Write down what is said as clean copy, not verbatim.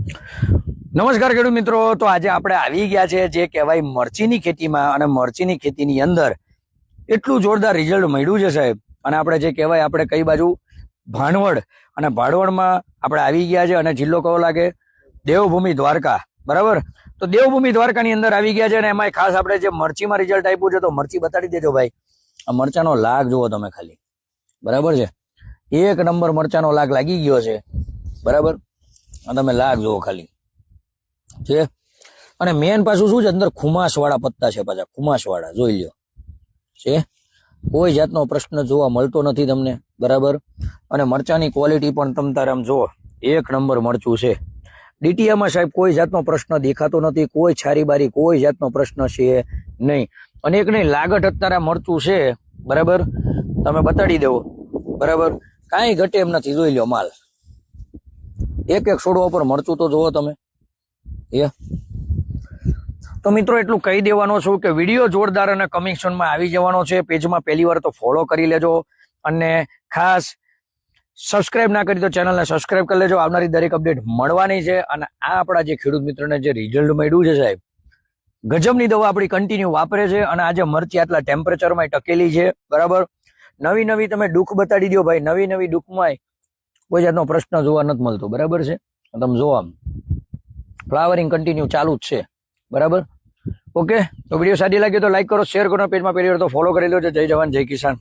નમસ્કાર ખેડૂત મિત્રો, તો આજે આપણે આવી ગયા છે જે કહેવાય મરચીની ખેતીમાં, અને મરચીની ખેતીની અંદર એટલું જોરદાર રિઝલ્ટ મળ્યું છે સાહેબ. અને આપણે જે કહેવાય આપણે કઈ બાજુ ભાણવડ, અને ભાણવડમાં આપણે આવી ગયા છે, અને જિલ્લો કયો લાગે? દેવભૂમિ દ્વારકા. બરાબર, તો દેવભૂમિ દ્વારકાની અંદર આવી ગયા છે, અને એમાં ખાસ આપણે જે મરચીમાં રિઝલ્ટ આપ્યું છે, તો મરચી બતાડી દેજો ભાઈ. આ મરચાનો લાગ જુઓ તમે ખાલી. બરાબર છે, એક નંબર મરચાનો લાગ લાગી ગયો છે. બરાબર, આ તમે લાગ જુઓ ખાલી છે. અને મેન પાછું શું છે, અંદર ખુમાસ વાળા પત્તા છે, પાછા ખુમાસ વાળા જોઈ લ્યો છે. કોઈ જાતનો પ્રશ્ન જોવા મળતો નથી તમને. બરાબર, અને મરચાની ક્વોલિટી પણ તમ તારે આમ જુઓ, એક નંબર મરચું છે. ડીટીઆમાં સાહેબ કોઈ જાતનો પ્રશ્ન દેખાતો નથી, કોઈ છારી બારી કોઈ જાતનો પ્રશ્ન છે નહીં. અને એક નહીં, લાગટ અત્યારે મરચું છે. બરાબર, તમે બતાડી દેવો. બરાબર, કાંઈ ઘટે એમ નથી, જોઈ લ્યો માલ. એક એક છોડવા પર મરચું તો જુઓ તમે. તો મિત્રો એટલું કહી દેવાનો છું કે વિડીયો જોરદાર અને કમિશનમાં આવી જવાનો છે. પેજમાં પહેલી વાર તો ફોલો કરી લેજો, અને ખાસ સબસ્ક્રાઇબ ના કરી તો ચેનલને સબસ્ક્રાઇબ કરી લેજો. આવનારી દરેક અપડેટ મળવાની છે. અને આ આપણા જે ખેડૂત મિત્રોને જે રિઝલ્ટ મળ્યું છે સાહેબ, ગજબની દવા આપણી કન્ટિન્યુ વાપરે છે, અને આજે મરચી આટલા ટેમ્પરેચરમાં ટકેલી છે. બરાબર, નવી નવી તમે દુઃખ બતાડી દો ભાઈ, નવી નવી દુઃખમાં કોઈ જાતનો પ્રશ્ન જોવા નથી મળતો. બરાબર છે, તમે જો આમ ફ્લાવરિંગ કન્ટિન્યુ ચાલુ જ છે. બરાબર, ઓકે. તો વિડીયો સારી લાગે તો લાઈક કરો, શેર કરો, પેજમાં પહેલી વાર તો ફોલો કરી લો. જય જવાન જય કિસાન.